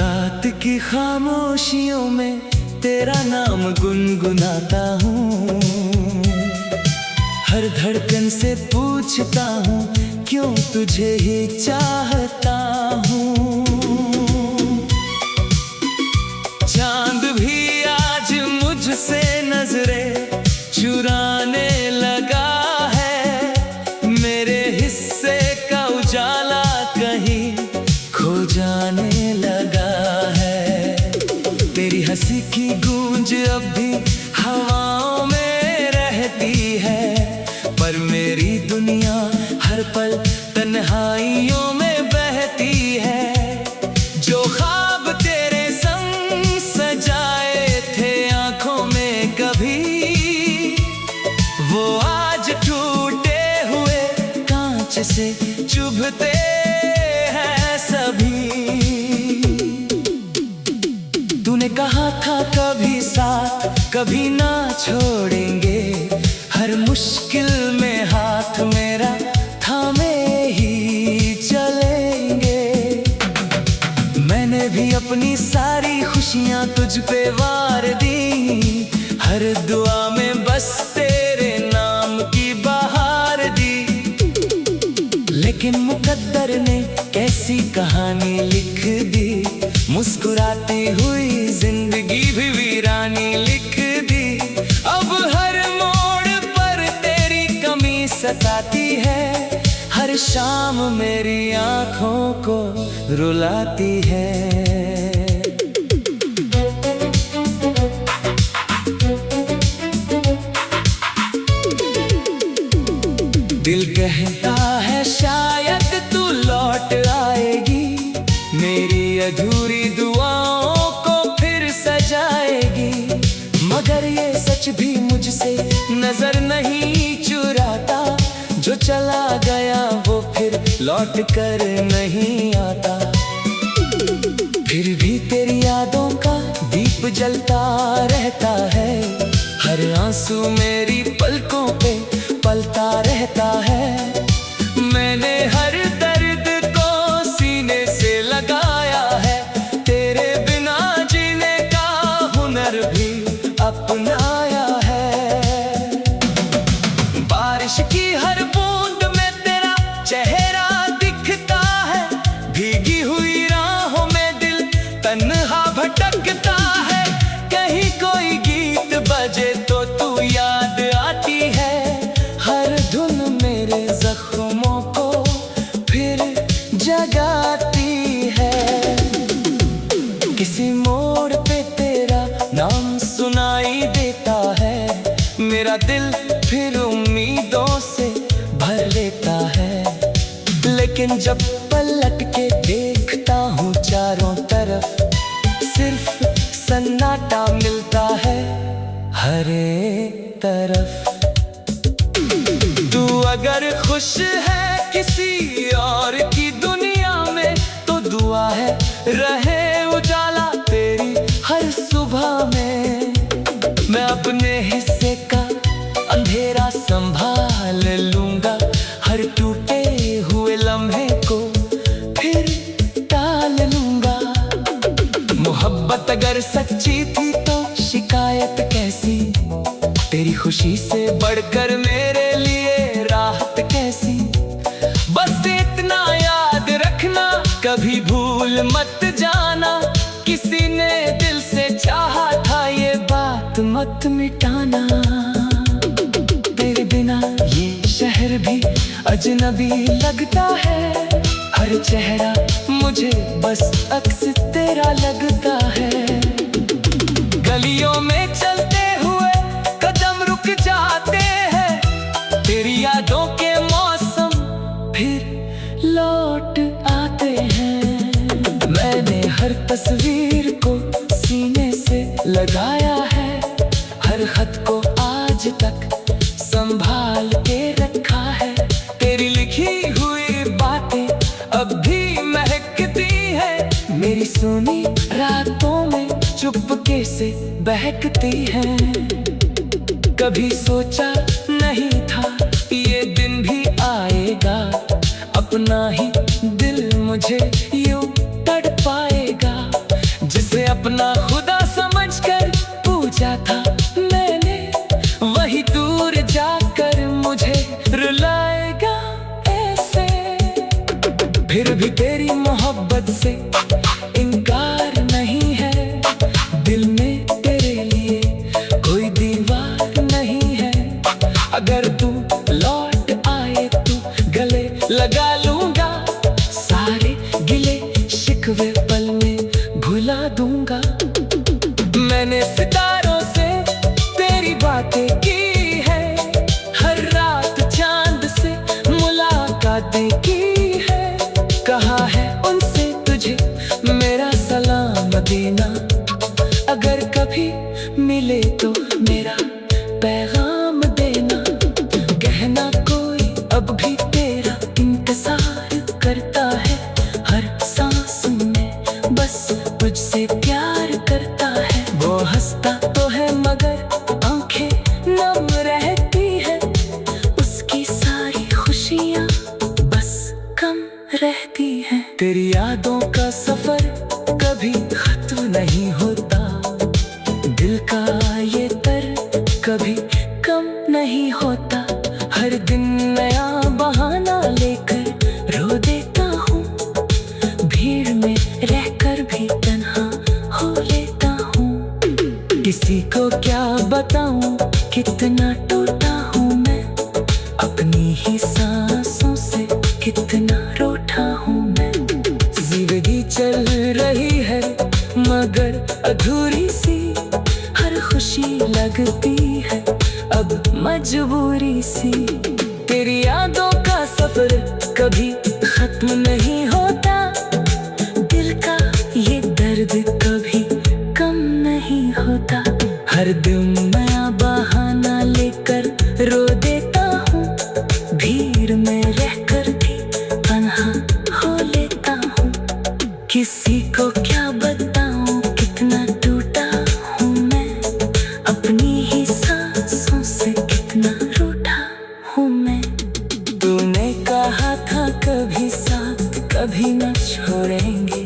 रात की खामोशियों में तेरा नाम गुनगुनाता हूँ। हर धड़कन से पूछता हूँ क्यों तुझे ही चाहता हूँ। चांद भी आज मुझसे नजरें चुराने लगा है। मेरे हिस्से का उजाला कहीं खो जाने लगा है। तेरी हंसी की गूंज अब भी हवाओं में रहती है, पर मेरी दुनिया हर पल तन्हाइयों में बहती है। जो ख्वाब तेरे संग सजाए थे आंखों में कभी, वो आज टूटे हुए कांच से चुभते हैं सभी। तूने कहा था कभी साथ कभी ना छोड़ेंगे, हर मुश्किल में हाथ मेरा थामे ही चलेंगे। मैंने भी अपनी सारी खुशियां तुझ पे वार दी, हर दुआ में बस तेरे नाम की बहार दी। लेकिन मुकद्दर ने कैसी कहानी लिख दी, मुस्कुराती हुई जिंदगी भी वीरानी लिख दी। अब हर मोड़ पर तेरी कमी सताती है, हर शाम मेरी आंखों को रुलाती है। दिल कहता है शायद तू लौट आएगी, मेरी अधूरी दुआओं को फिर सजाएगी। मगर ये सच भी मुझसे नजर नहीं चुराता, जो चला गया वो फिर लौट कर नहीं आता। फिर भी तेरी यादों का दीप जलता रहता है, हर आंसू मेरी पलकों पे पलता रहता है। मैंने हर दर्द को सीने से लगाया है, तेरे बिना जीने का हुनर भी अपनाया है। बारिश की हर बूंद में तेरा चेहरा दिखता है, भीगी हुई राहों में दिल तन्हा भटकता है। कहीं कोई गीत बजे तो तू याद आती है, हर धुन मेरे जख्मों को फिर जगाती है। किसी मोड़ पे तेरा नाम सुनाई देता है, मेरा दिल फिर उम्मीदों से भर लेता है। लेकिन जब पलट के देखता हूँ चारों तरफ, सिर्फ सन्नाटा मिलता है हर एक तरफ। तू अगर खुश है किसी और की दुनिया में, तो दुआ है रहे उजाला तेरी हर सुबह में। मैं अपने हिस्से का अंधेरा संभाल लूंगा, हर टूटे हुए लम्हे को फिर टाल लूंगा। मोहब्बत अगर सच्ची थी तो शिकायत कैसी, तेरी खुशी से बढ़कर मेरे लिए राहत कैसी। बस इतना याद रखना, कभी भूल मत जाना, किसी ने दिल से चाहा था ये बात मत मिटाना। तेरे बिना ये शहर भी अजनबी लगता है, हर चेहरा मुझे बस अक्स तेरा लगता है। गलियों में चलते हुए कदम रुक जाते हैं, तेरी यादों के मौसम फिर लौट आते हैं। मैंने हर तस्वीर को सीने से लगाया है, हर खत को आज तक संभाल के रखा है। तेरी लिखी हुई बातें अब भी महकती है, मेरी सुनी रातों में चुपके से बहकती है। कभी सोचा नहीं था ये दिन भी आएगा, अपना ही दिल मुझे यूं तड़पाएगा। भुला दूंगा। मैंने सितारों से तेरी बातें की है, हर रात चांद से मुलाकातें की है। कहा है उनसे तुझे मेरा सलाम देना, अगर कभी मिले तो मेरा पैगाम देना। कहना कोई अब भी तेरा इंतजार करता है, हर सांस में बस तुझसे प्यार करता है। वो हंसता तो है मगर आंखें नम रहती है, उसकी सारी खुशियाँ बस कम रहती हैं। तेरी यादों का सफर कभी खत्म नहीं होता, दिल का ये दर्द कभी कम नहीं होता। हर दिन नया बहाना लेकर रो देता हूँ, भीड़ में रहकर भी तन्हा हो लेता हूँ। किसी को क्या बताऊँ कितना टूटा हूँ मैं, अपनी ही सांसों से कितना रूठा हूँ मैं। जिंदगी चल रही है मगर अधूरी सी, हर खुशी लगती है अब मजबूरी सी। तेरी यादों का सफर कभी खत्म नहीं होता, दिल का ये दर्द कभी कम नहीं होता। हर दिन नया बहाना लेकर रो देता हूँ, भीड़ में रहकर भी तन्हा हो लेता हूँ। किसी को क्या बताऊँ कितना टूटा हूँ मैं, अपनी ही सांसों से कितना रूठा हूँ मैं। तूने कहा था कभी साथ कभी न छोड़ेंगे,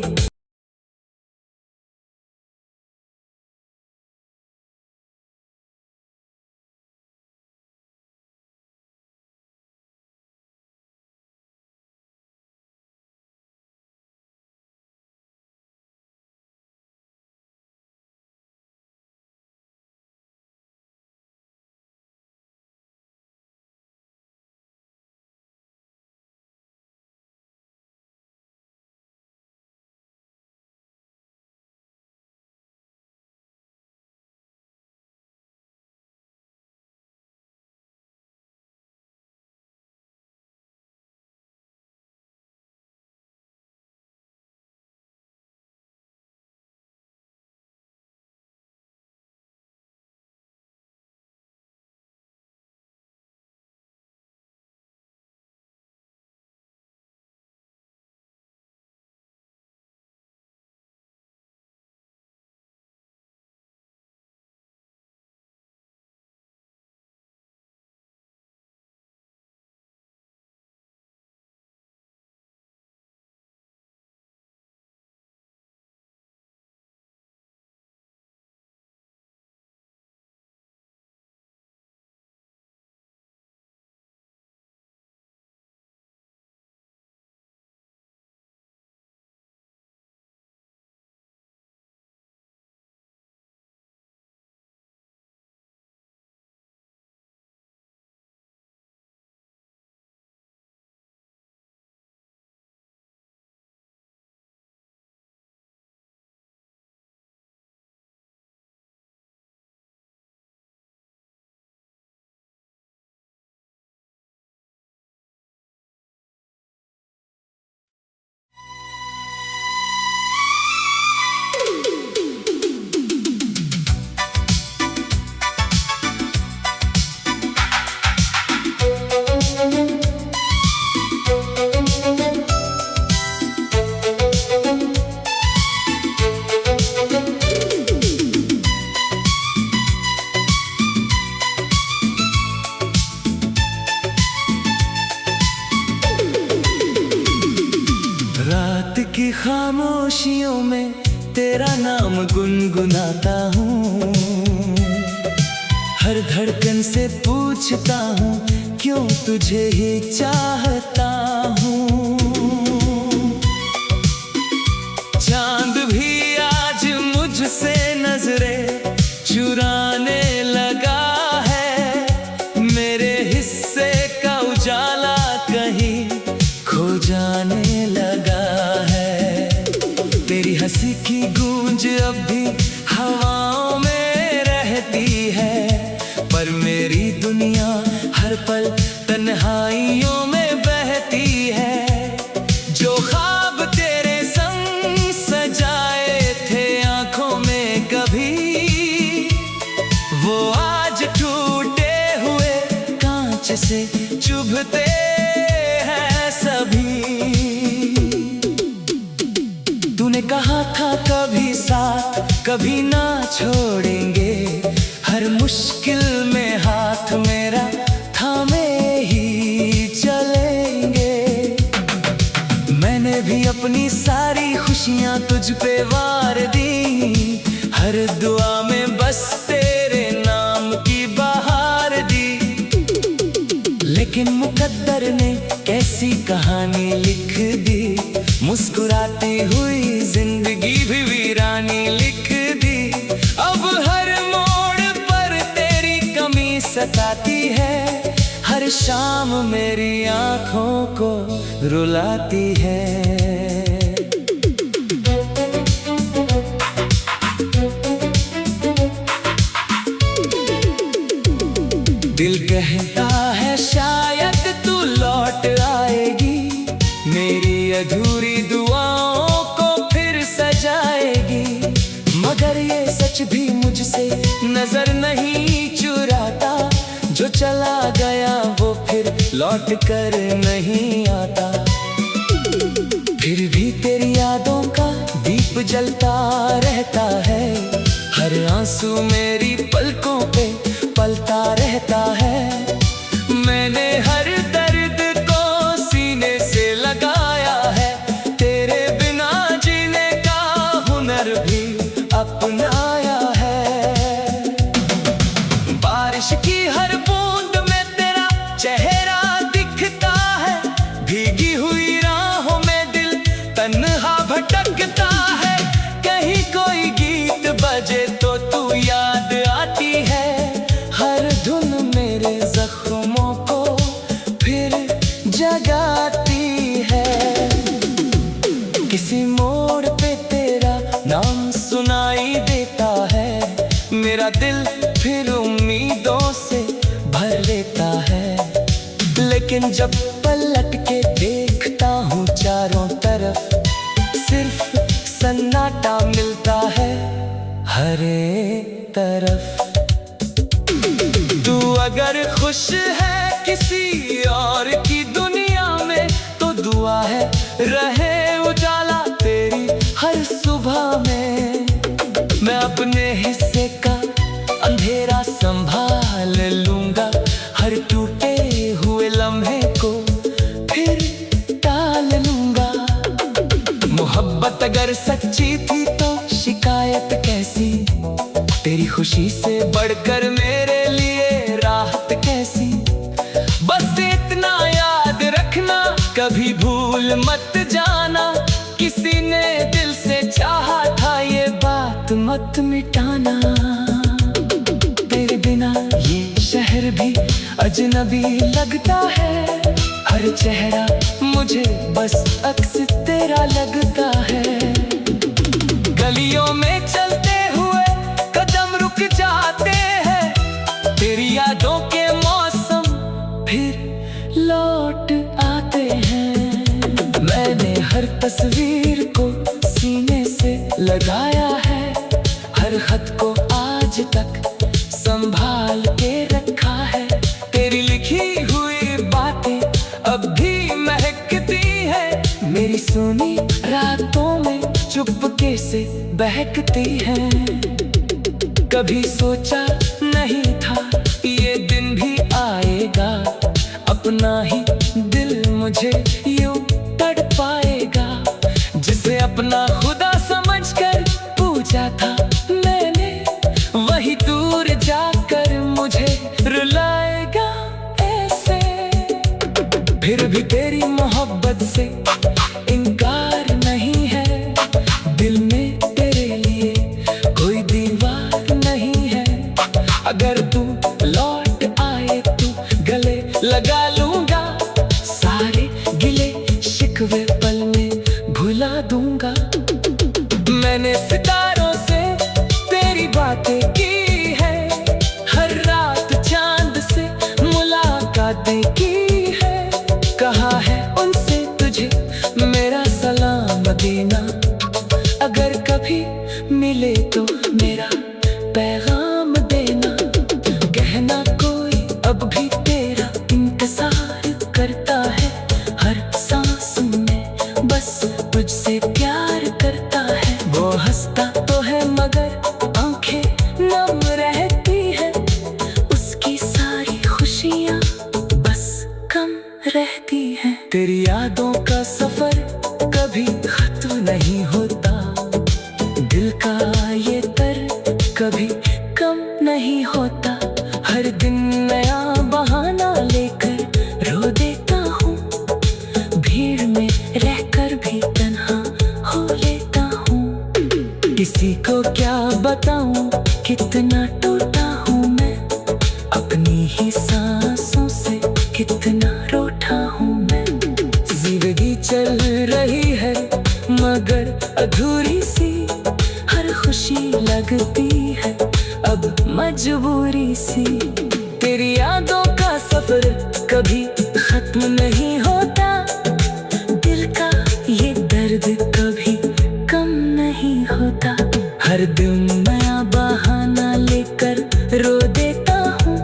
की खामोशियों में तेरा नाम गुनगुनाता हूँ, हर धड़कन से पूछता हूँ क्यों तुझे ही चाहता हूँ। चांद भी आज मुझसे नजरें चुराने लगा है, मेरे हिस्से का उजाला कहीं खो जाने लगा है। तेरी हंसी की गूंज अब भी हवाओं में रहती है, पर मेरी दुनिया हर पल तन्हाइयों में बहती है। जो ख्वाब तेरे संग सजाए थे आंखों में कभी, वो आज टूटे हुए कांच से चुभते हैं सभी। तूने कहा था कभी साथ कभी ना छोड़ेंगे, हर मुश्किल में हाथ मेरा थामे ही चलेंगे। मैंने भी अपनी सारी खुशियां तुझ पे वार दी, हर दुआ में बस तेरे नाम की बहार दी। लेकिन मुकद्दर ने कैसी कहानी लिख दी, मुस्कुराती हुई जिंदगी भी वीरानी लिख दी। अब हर मोड़ पर तेरी कमी सताती है, हर शाम मेरी आंखों को रुलाती है। दिल कहता है शायद तू लौट आएगी, मेरी अधूरी दुआओं को फिर सजाएगी। मगर ये सच भी मुझसे नजर नहीं चुराता, जो चला गया वो फिर लौट कर नहीं आता। फिर भी तेरी यादों का दीप जलता रहता है, हर आंसू मेरी पलकों पे पलता रहता है। मैंने हर दर्द को सीने से लगाया है, तेरे बिना जीने का हुनर भी अपनाया है। बारिश की हर बूंद में तेरा चेहरा दिखता है, भीगी हुई राहों में दिल तन्हा भटकता है। कहीं कोई गीत बजे तो तू याद आती है, हर धुन मेरे जख्मों को फिर जगाती है। किसी मोड़ पे तेरा नाम सुनाई देता है, मेरा दिल फिर उम्मीदों से भर लेता है। लेकिन जब पलट के देखता हूँ चारों तरफ, सिर्फ सन्नाटा मिलता है हर एक तरफ। तू अगर खुश है किसी और की दुनिया में, तो दुआ है रहे उजाला तेरी हर सुबह में। मैं अपने हिस्से का अंधेरा संभाल लूंगा, हर टूटे हुए लम्हे को फिर टाल लूंगा। मोहब्बत अगर सच्ची थी तो शिकायत कैसी, तेरी खुशी से बढ़कर मेरे लिए राहत कैसी। बस इतना याद रखना, कभी भूल मत जाना, किसी ने दिल से चाहा था ये बात मत मिटाना। तेरे बिना ये शहर भी अजनबी लगता है, हर चेहरा मुझे बस अक्स तेरा लगता है। गलियों में चलते हुए कदम रुक जाते हैं, तेरी यादों के मौसम फिर लौट आते हैं। मैंने हर तस्वीर को सीने से लगाया है, हर खत को आज तक संभाल के रखा है। तेरी लिखी हुई बातें अब भी महकती है, मेरी सुनी रातों में चुपके से बहकती है। कभी सोचा नहीं था ये दिन भी आएगा, अपना ही दिल मुझे यूं तड़पाएगा। जिसे अपना खुदा समझकर पूजा था मैंने, वही दूर जाकर मुझे रुलाएगा ऐसे। फिर भी तेरी मोहब्बत से इनकार नहीं है, दिल में तेरे लिए कोई दीवार नहीं है। अगर तू लौट आए तो गले लगा लूंगा, सारे गिले शिकवे पल में भुला दूंगा। सितारों से तेरी बातें की है, हर रात चांद से मुलाकातें की है। कहा है उनसे तुझे मेरा सलाम देना, अगर कभी मिले तो मेरा पैगाम देना। कहना कोई अब भी तेरा इंतजार करता है, हर सांस में बस तुझसे प्यार करता है। वो हंसता तो है मगर आंखें नम रहती है, उसकी सारी खुशियाँ बस कम रहती हैं। तेरी यादों का सफर कभी खत्म नहीं होता, दिल का ये तर कभी कम नहीं होता। हर दिन नया बहाना लेकर रो देता हूँ, भीड़ में रहकर भी तन्हा हो लेता हूँ। किसी को क्या बताऊँ कितना टूटा हूँ मैं, अपनी ही सांसों से कितना रूठा हूँ मैं। जिंदगी चल रही है मगर अधूरी सी, हर खुशी लगती है अब मजबूरी सी। तेरी यादों का सफर कभी खत्म नहीं होता, दिल का ये दर्द कभी कम नहीं होता। हर दिन नया बहाना लेकर रो देता हूँ,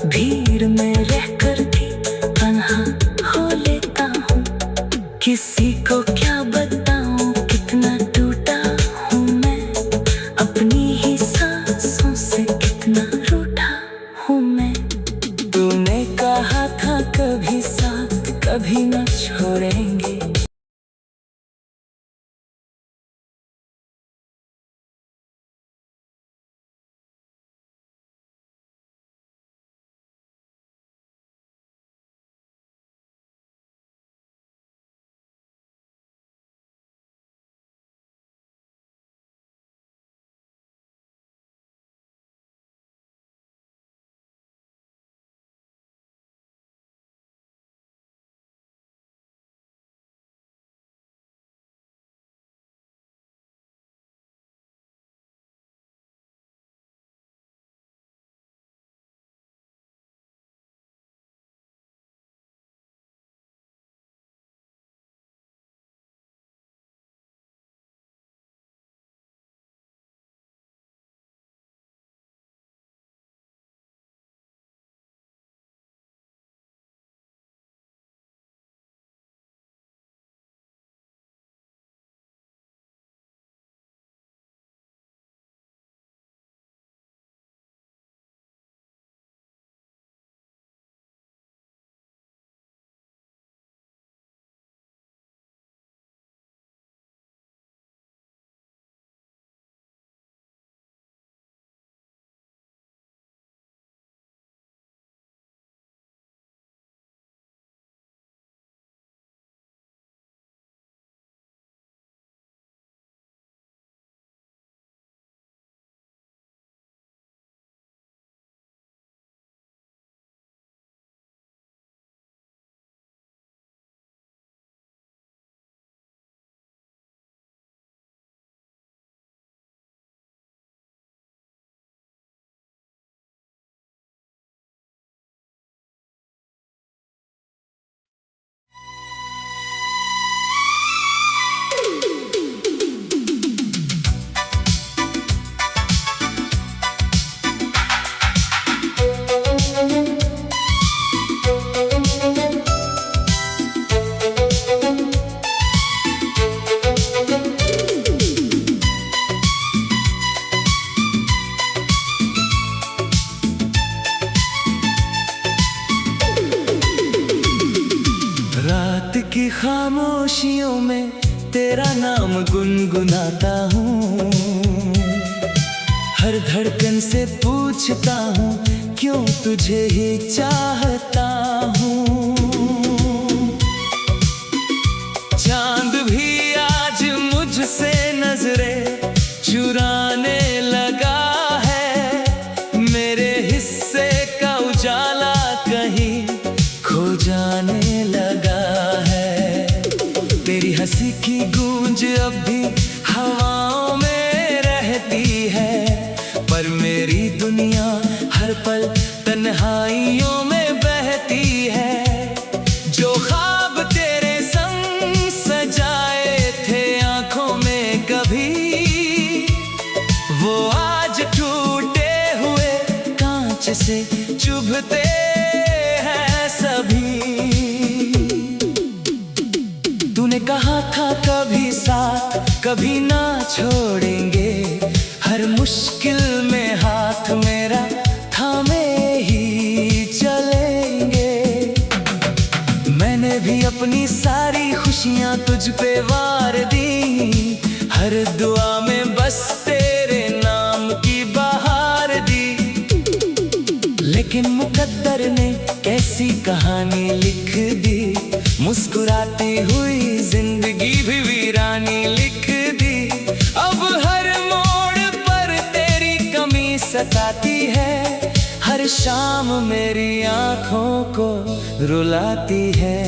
भीड़ में रहकर भी तन्हा हो लेता हूँ। किसी को क्या बताऊँ कितना टूटा हूँ मैं, अपनी ही सांसों से कितना रूठा हूँ मैं। तूने कहा था कभी साथ कभी न छोड़ेंगे, की खामोशियों में तेरा नाम गुनगुनाता हूँ, हर धड़कन से पूछता हूँ क्यों तुझे ही चाहता हूँ। चांद भी आज मुझसे नजरें चुराने लगा है, मेरे हिस्से का उजाला कहीं खो जाने लगा है। तेरी हंसी की गूंज अब भी हवाओं में दुनिया हर पल तन्हाइयों में बहती है। जो ख्वाब तेरे संग सजाए थे आंखों में कभी, वो आज टूटे हुए कांच से चुभते हैं सभी। तूने कहा था कभी साथ कभी ना छोड़ेंगे, हर मुश्किल में हाथ मेरा थामे ही चलेंगे। मैंने भी अपनी सारी खुशियां तुझ पे वार दी, हर दुआ में बस तेरे नाम की बहार दी। लेकिन मुकद्दर ने कैसी कहानी लिख दी, मुस्कुराती हुई जिंदगी भी वीरानी लिख दी। अब हर मोड़ पर तेरी कमी सताती है, हर शाम मेरी आंखों को रुलाती है।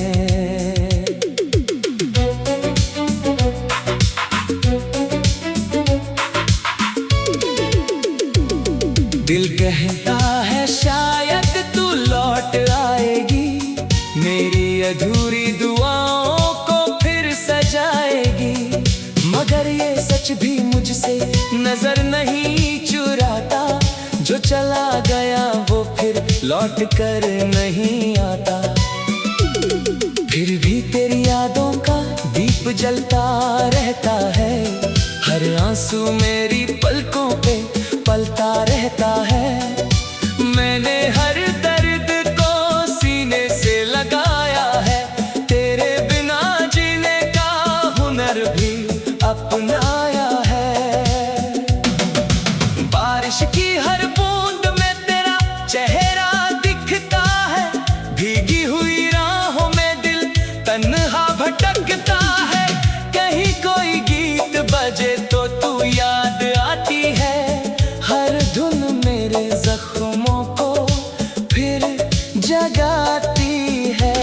दिल कहता है शायद तू लौट आएगी, मेरी अधूरी दुआओं को फिर सजाएगी। मगर ये सच भी मुझसे नजर नहीं चुराता, जो चला गया वो फिर लौट कर नहीं आता। फिर भी तेरी यादों का दीप जलता रहता है, हर आंसू मेरी पलकों पे पलता रहता है। मैंने हर दर्द को सीने से लगाया है, तेरे बिना जीने का हुनर भी अपनाया है। बारिश की हर बूंद में तेरा चेहरा दिखता है, भीगी हुई राहों में दिल तन्हा भटकता है। कहीं कोई गीत बजे तो तू याद आती है, हर धुन मेरे जख्मों को फिर जगाती है।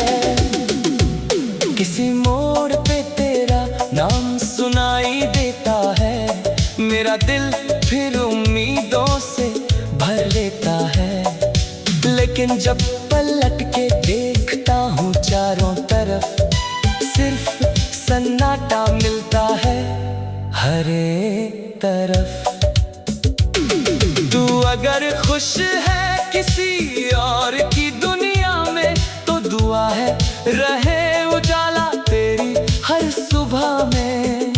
किसी मोड़ पे तेरा नाम सुनाई देता है, मेरा दिल फिर उम्मीदों से भर लेता है। लेकिन जब पलट के देखता हूँ चारों तरफ, सिर्फ सन्नाटा मिलता है हर एक तरफ। तू अगर खुश है किसी और की दुनिया में, तो दुआ है रहे उजाला तेरी हर सुबह में।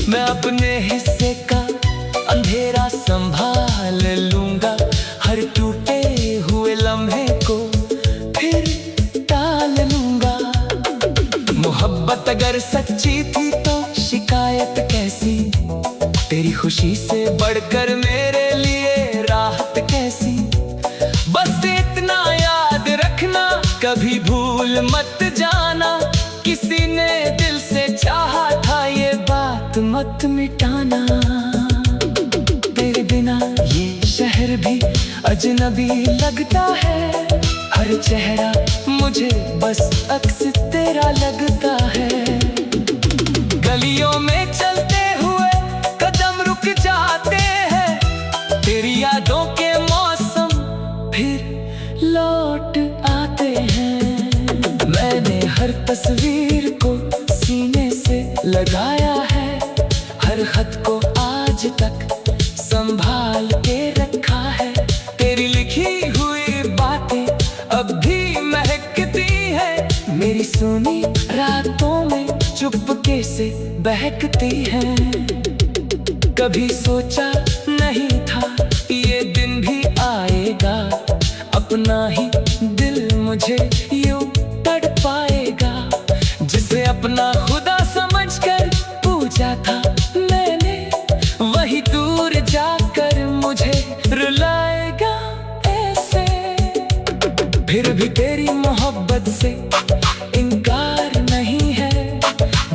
मैं अपने हिस्से का अंधेरा संभाल लूंगा, हर टूटे हुए लम्हे को फिर टाल लूंगा। मोहब्बत अगर सच्ची थी तो शिकायत कैसी, तेरी खुशी से बढ़कर मेरे लिए राहत कैसी। बस इतना याद रखना, कभी भूल मत जाना, किसी ने दिल से चाहा था ये बात मत मिटाना। तेरे बिना ये शहर भी अजनबी लगता है, हर चेहरा मुझे बस अक्स तेरा लगता है। गलियों में चलते हुए कदम रुक जाते हैं, तेरी यादों के मौसम फिर लौट आते हैं। मैंने हर तस्वीर को सीने से लगाया है, हर खत को आज तक संभाल के रखा है। तेरी लिखी हुई बातें अब भी महकती है, मेरी सुनी रातों में चुपके से बहकती है। कभी सोचा नहीं था ये दिन भी आएगा, अपना ही दिल मुझे यूं तड़पाएगा। जिसे अपना खुदा समझकर पूजा था मैंने, वही दूर जाकर मुझे रुलाएगा ऐसे। फिर भी तेरी मोहब्बत से इनकार नहीं है,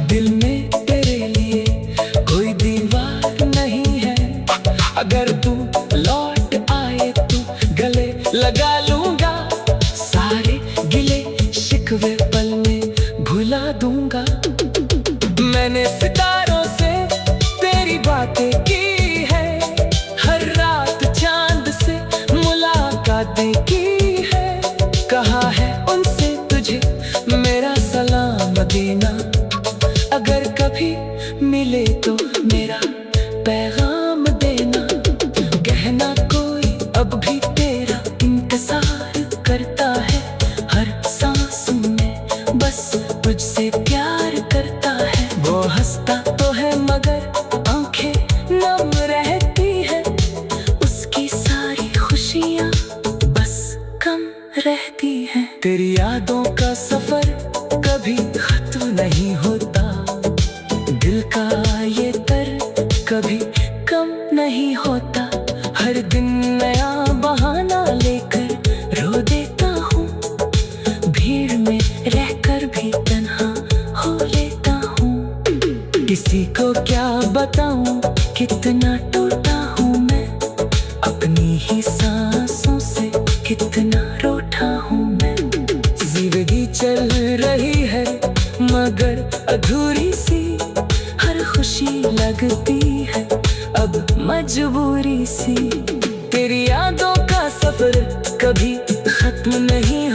दिल में तेरे लिए कोई दीवार नहीं है। अगर तू लौट आए तो गले लगा लूंगा, सारे गिले शिकवे पल में भुला दूंगा। मैंने सितारों से तेरी बातें की है, हर रात चांद से तेरी यादों का सफर कभी खत्म नहीं होता, दिल का ये तर कभी कम नहीं होता। हर दिन नया बहाना लेकर रो देता हूँ, भीड़ में रहकर भी तन्हा हो लेता हूँ। किसी को क्या बताऊँ कितना टूटा हूँ मैं, अपनी ही सांसों से कितना रूठा हूँ मैं। जिंदगी चल रही है मगर अधूरी सी, हर खुशी लगती है अब मजबूरी सी। तेरी यादों का सफर कभी खत्म नहीं